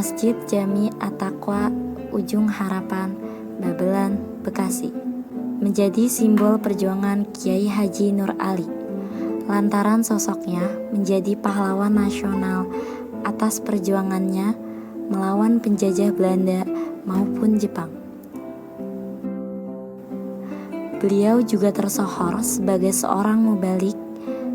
Masjid Jami At-Taqwa Ujung Harapan, Babelan, Bekasi, menjadi simbol perjuangan Kiai Haji Nur Ali, lantaran sosoknya menjadi pahlawan nasional atas perjuangannya melawan penjajah Belanda maupun Jepang. Beliau juga tersohor sebagai seorang mubalik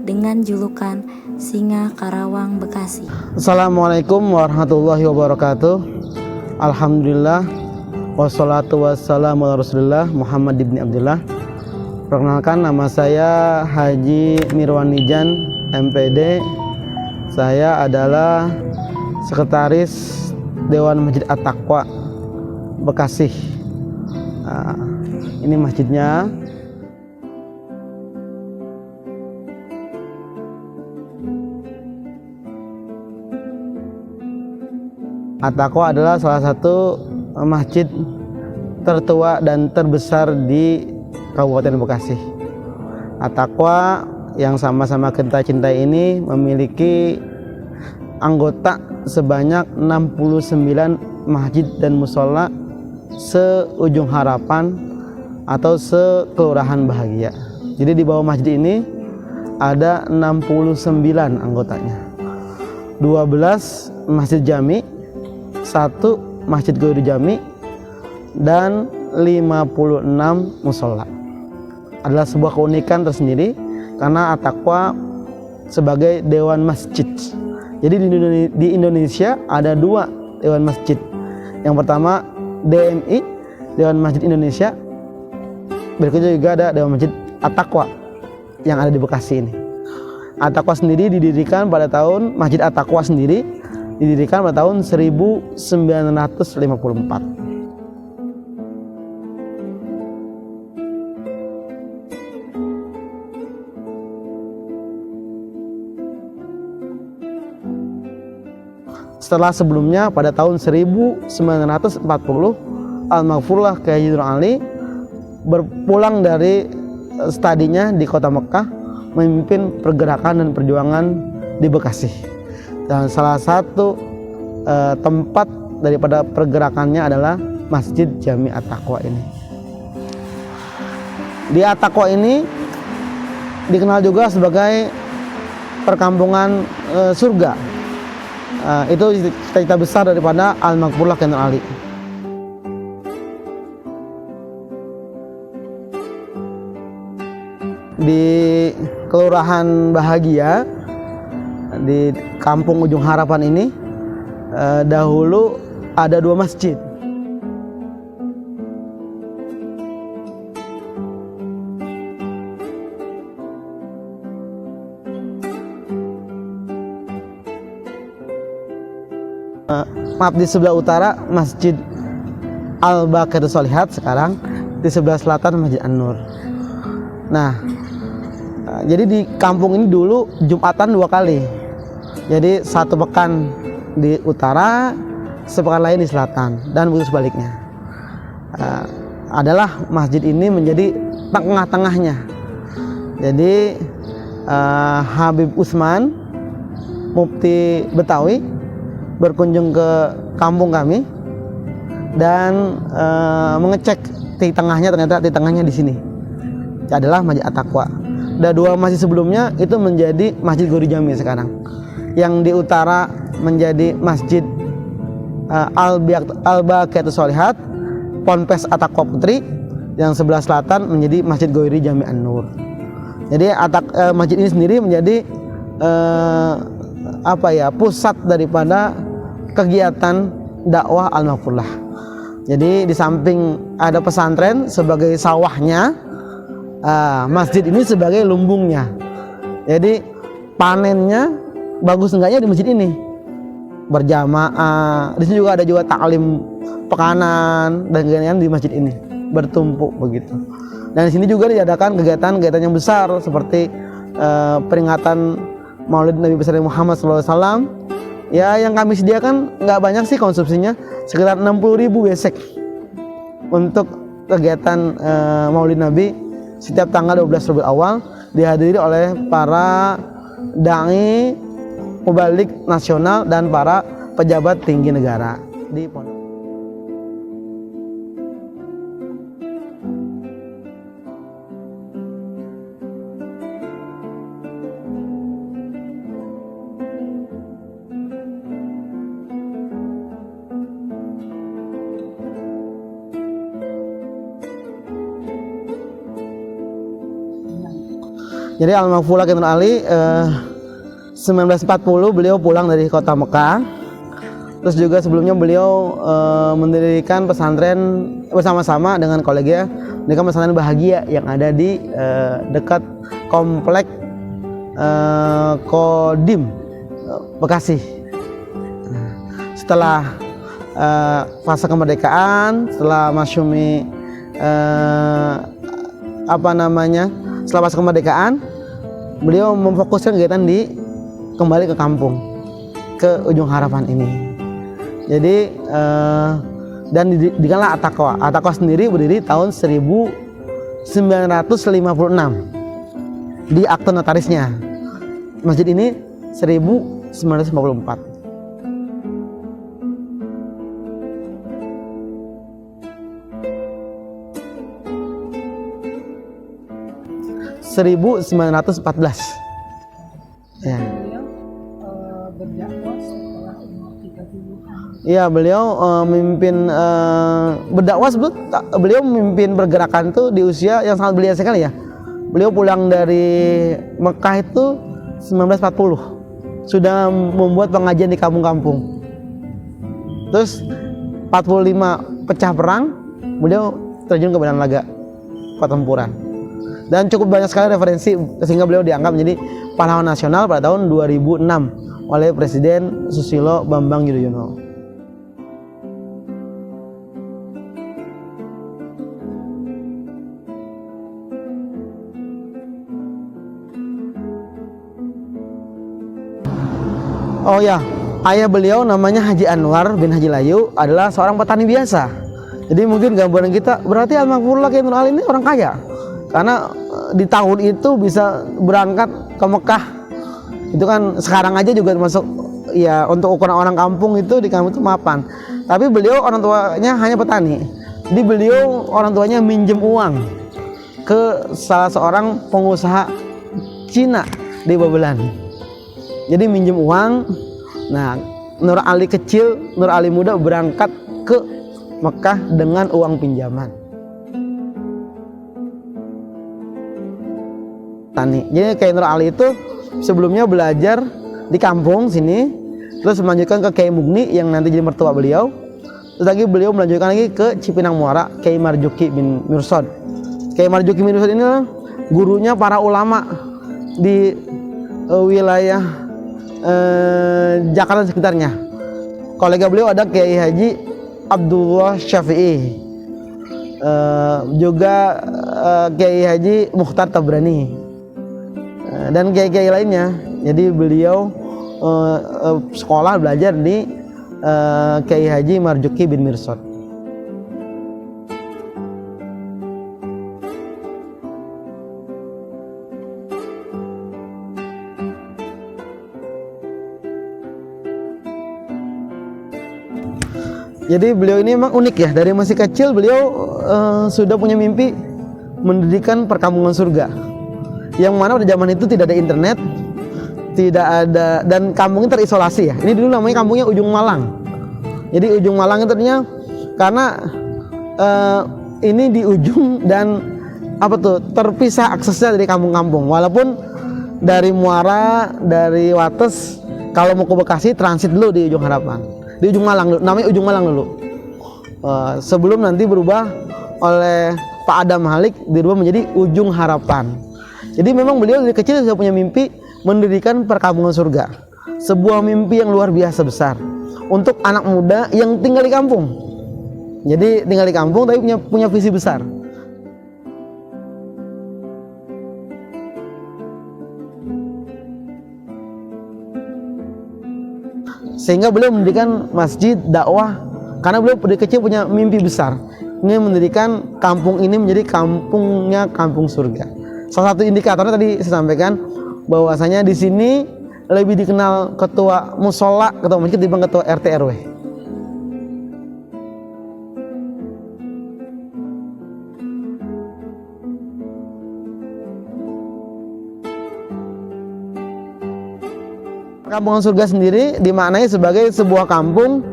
dengan julukan Singa Karawang Bekasi. Assalamualaikum warahmatullahi wabarakatuh. Alhamdulillah, wassalatu wassalamu ala Rasulillah Muhammad ibn Abdullah. Perkenalkan, nama saya Haji Mirwan Nijan, MPD. Saya adalah Sekretaris Dewan Masjid At-Taqwa Bekasi. Ini masjidnya. At-Taqwa adalah salah satu masjid tertua dan terbesar di Kabupaten Bekasi. At-Taqwa yang sama-sama kita cintai ini memiliki anggota sebanyak 69 masjid dan musola se-Ujung Harapan atau se-Kelurahan Bahagia. Jadi di bawah masjid ini ada 69 anggotanya. 12 masjid jami, 1 masjid Ghairi Jami, dan 56 musola. Adalah sebuah keunikan tersendiri karena At-Taqwa sebagai dewan masjid. Jadi di Indonesia ada 2 dewan masjid. Yang pertama DMI, Dewan Masjid Indonesia. Berikutnya juga ada Dewan Masjid At-Taqwa yang ada di Bekasi ini. At-Taqwa sendiri didirikan pada tahun Masjid At-Taqwa sendiri didirikan pada tahun 1954. Setelah sebelumnya pada tahun 1940 Al-Maghfurlah Kiai Haji Nur Ali berpulang dari studinya di kota Mekah memimpin pergerakan dan perjuangan di Bekasi. Dan salah satu tempat daripada pergerakannya adalah Masjid Jami At-Taqwa ini. Di At-Taqwa ini dikenal juga sebagai perkampungan surga. Itu cita-cita besar daripada Al-Maghfurlah Kiai Nur Ali. Di Kelurahan Bahagia di Kampung Ujung Harapan ini dahulu ada 2 masjid. Maaf, di sebelah utara Masjid Al-Baqiratus Shalihat, sekarang di sebelah selatan Masjid An-Nur. Nah, jadi di kampung ini dulu Jumatan 2 kali. Jadi 1 pekan di utara, sepekan lain di selatan, dan begitu sebaliknya. Adalah masjid ini menjadi tengah-tengahnya. Jadi Habib Utsman, Mufti Betawi, berkunjung ke kampung kami dan mengecek di tengahnya, ternyata di tengahnya di sini adalah Masjid At-Taqwa. Dan 2 masjid sebelumnya itu menjadi Masjid Ghairi Jami sekarang. Yang di utara menjadi Masjid Al-Baqiratus Shalihat, Ponpes At-Taqwa Putri. Yang sebelah selatan menjadi Masjid Ghairi Jami An-Nur. Jadi masjid ini sendiri menjadi pusat daripada kegiatan dakwah Al-Maghfurlah. Jadi di samping ada pesantren sebagai sawahnya, masjid ini sebagai lumbungnya. Jadi panennya bagus enggaknya di masjid ini berjamaah. Di sini juga ada taklim pekanan dan kegiatan di masjid ini bertumpuk begitu. Dan di sini juga diadakan kegiatan-kegiatan yang besar seperti peringatan Maulid Nabi besar Muhammad SAW. Ya, yang kami sediakan nggak banyak sih konsumsinya, sekitar 60.000 besek untuk kegiatan Maulid Nabi setiap tanggal 12 Rabiul Awal, dihadiri oleh para dai, mubalik nasional dan para pejabat tinggi negara di Pondok. Jadi Al-Maghfurullah Nur Ali 1940 beliau pulang dari kota Mekah. Terus juga sebelumnya beliau mendirikan pesantren bersama-sama dengan kolegnya, mendirikan pesantren Bahagia yang ada di dekat komplek Kodim Bekasi. Setelah fase kemerdekaan, setelah Masyumi setelah fase kemerdekaan, beliau memfokuskan kegiatan kembali ke kampung, ke Ujung Harapan ini. Jadi dan didirikanlah At-Taqwa. At-Taqwa sendiri berdiri tahun 1956 di akte notarisnya. Masjid ini 1954. Beliau 1914. Ya. berdakwah setelah umur 30-an. Iya, beliau memimpin berdakwah beliau memimpin pergerakan itu di usia yang sangat belia sekali ya. Beliau pulang dari Mekah itu 1940. Sudah membuat pengajian di kampung-kampung. Terus 45 pecah perang, beliau terjun ke medan laga pertempuran. Dan cukup banyak sekali referensi sehingga beliau dianggap menjadi pahlawan nasional pada tahun 2006 oleh Presiden Susilo Bambang Yudhoyono. Oh ya, ayah beliau namanya Haji Anwar bin Haji Layu adalah seorang petani biasa. Jadi mungkin gambaran kita berarti Al-Maghfurullah Nur Ali ini orang kaya. Karena di tahun itu bisa berangkat ke Mekah. Itu kan sekarang aja juga termasuk ya untuk ukuran orang kampung itu di kampung itu mapan. Tapi beliau orang tuanya hanya petani. Jadi beliau orang tuanya minjem uang ke salah seorang pengusaha Cina di Babelan. Jadi minjem uang. Nah, Nur Ali kecil, Nur Ali muda berangkat ke Mekah dengan uang pinjaman. Jadi Kiai Nur Ali itu sebelumnya belajar di kampung sini, terus melanjutkan ke Kiai Mugni yang nanti jadi mertua beliau. Terus lagi beliau melanjutkan lagi ke Cipinang Muara, Kiai Marzuki bin Mirsad. Kiai Marzuki bin Mirsad ini gurunya para ulama di wilayah Jakarta sekitarnya. Kolega beliau ada Kiai Haji Abdullah Syafi'i, juga Kiai Haji Mukhtar Tabrani, dan kiai-kiai lainnya. Jadi beliau sekolah belajar di Kiai Haji Marzuki bin Mirsad. Jadi beliau ini memang unik ya, dari masih kecil beliau sudah punya mimpi mendirikan perkampungan surga. Yang mana pada zaman itu tidak ada internet, tidak ada, dan kampungnya terisolasi ya. Ini dulu namanya kampungnya Ujung Malang. Jadi Ujung Malang itu artinya karena ini di ujung dan terpisah aksesnya dari kampung-kampung. Walaupun dari Muara, dari Wates, kalau mau ke Bekasi transit dulu di Ujung Harapan, di Ujung Malang, namanya Ujung Malang dulu. Sebelum nanti berubah oleh Pak Adam Malik, dirubah menjadi Ujung Harapan. Jadi memang beliau dari kecil sudah punya mimpi mendirikan perkampungan surga. Sebuah mimpi yang luar biasa besar untuk anak muda yang tinggal di kampung. Jadi tinggal di kampung tapi punya visi besar. Sehingga beliau mendirikan masjid dakwah karena beliau dari kecil punya mimpi besar. Ini mendirikan kampung ini menjadi kampungnya kampung surga. Salah satu indikatornya tadi saya sampaikan bahwasanya di sini lebih dikenal ketua musola, ketua masjid dibanding ketua RT RW. Kampungan Surga sendiri dimaknai sebagai sebuah kampung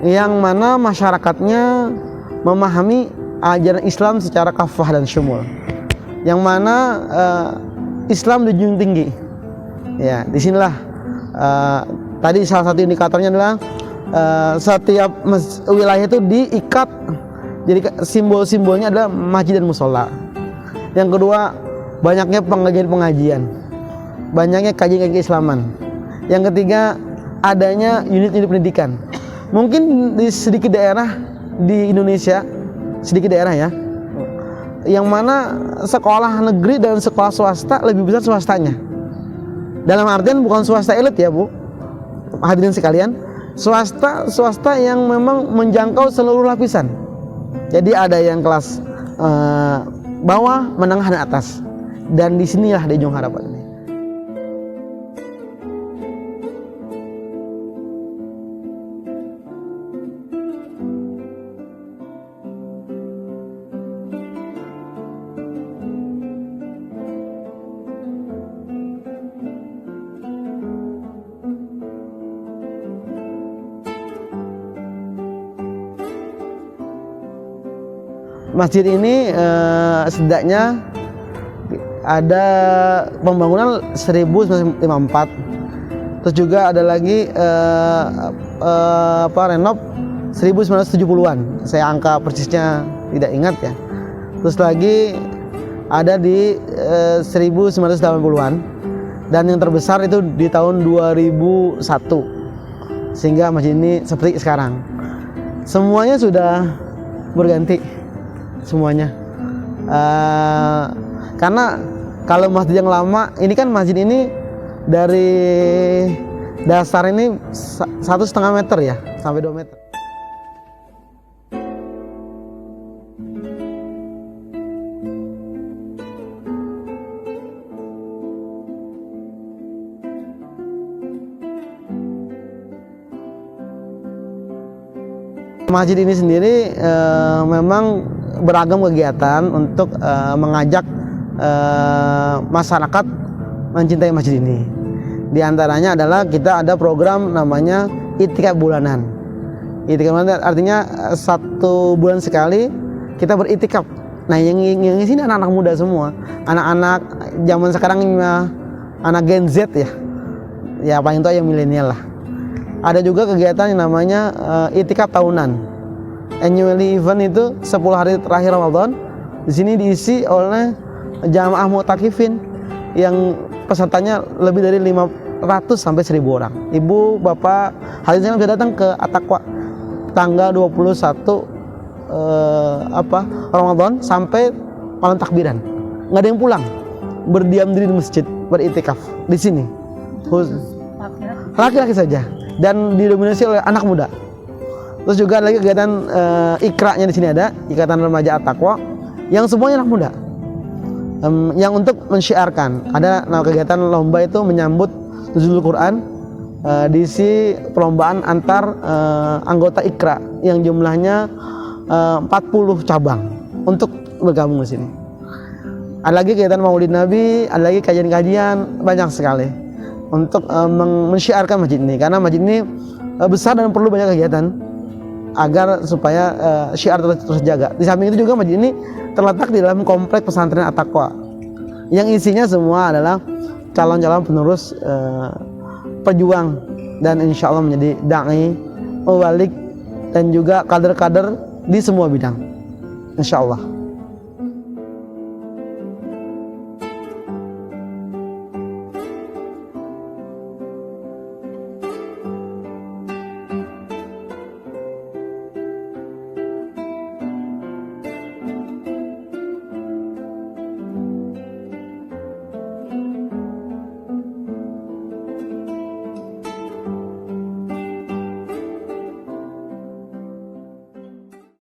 yang mana masyarakatnya memahami ajaran Islam secara kafah dan syumul, yang mana Islam dijunjung tinggi. Ya, disinilah tadi salah satu indikatornya adalah setiap wilayah itu diikat, jadi simbol-simbolnya adalah masjid dan musola. Yang kedua, banyaknya pengajian-pengajian, banyaknya kajian keislaman. Yang ketiga, adanya unit-unit pendidikan. Mungkin di sedikit daerah di Indonesia, sedikit daerah ya, yang mana sekolah negeri dan sekolah swasta lebih besar swastanya. Dalam artian bukan swasta elit ya Bu, hadirin sekalian, swasta yang memang menjangkau seluruh lapisan. Jadi ada yang kelas bawah, menengah dan atas. Dan disinilah di Ujung Harapan ini. Masjid ini setidaknya ada pembangunan 1954, terus juga ada lagi renov 1970-an. Saya angka persisnya tidak ingat ya. Terus lagi ada di 1980-an, dan yang terbesar itu di tahun 2001, sehingga masjid ini seperti sekarang. Semuanya sudah berganti. Semuanya karena kalau masjid yang lama ini kan, masjid ini dari dasar ini 1,5 meter ya sampai 2 meter. Masjid ini sendiri memang beragam kegiatan untuk mengajak masyarakat mencintai masjid ini. Di antaranya adalah kita ada program namanya I'tikaf bulanan. I'tikaf bulanan artinya 1 bulan sekali kita beritikaf. Nah, yang di sini anak-anak muda semua, anak-anak zaman sekarang ini, anak Gen Z ya. Ya paling tua yang milenial lah. Ada juga kegiatan yang namanya I'tikaf tahunan. Annually event itu 10 hari terakhir Ramadan. Di sini diisi oleh jamaah mu'takifin yang pesertanya lebih dari 500 sampai 1000 orang. Ibu, bapak, hadirin bisa datang ke At-Taqwa tanggal 21 Ramadan sampai malam takbiran. Nggak ada yang pulang, berdiam diri di masjid, beritikaf di sini. Laki-laki saja, dan didominasi oleh anak muda. Terus juga ada lagi kegiatan Iqra-nya di sini ada, Ikatan Remaja At-Taqwa, yang semuanya anak muda. Yang untuk mensyiarkan, ada kegiatan lomba itu menyambut Nuzulul Quran, diisi perlombaan antar anggota Iqra yang jumlahnya 40 cabang untuk bergabung di sini. Ada lagi kegiatan Maulid Nabi, ada lagi kajian-kajian, banyak sekali untuk mensyiarkan masjid ini, karena masjid ini besar dan perlu banyak kegiatan agar supaya syiar terus jaga. Di samping itu juga masjid ini terletak di dalam komplek pesantren At-Taqwa yang isinya semua adalah calon-calon penerus pejuang dan insya Allah menjadi da'i, mubalik, dan juga kader-kader di semua bidang insya Allah.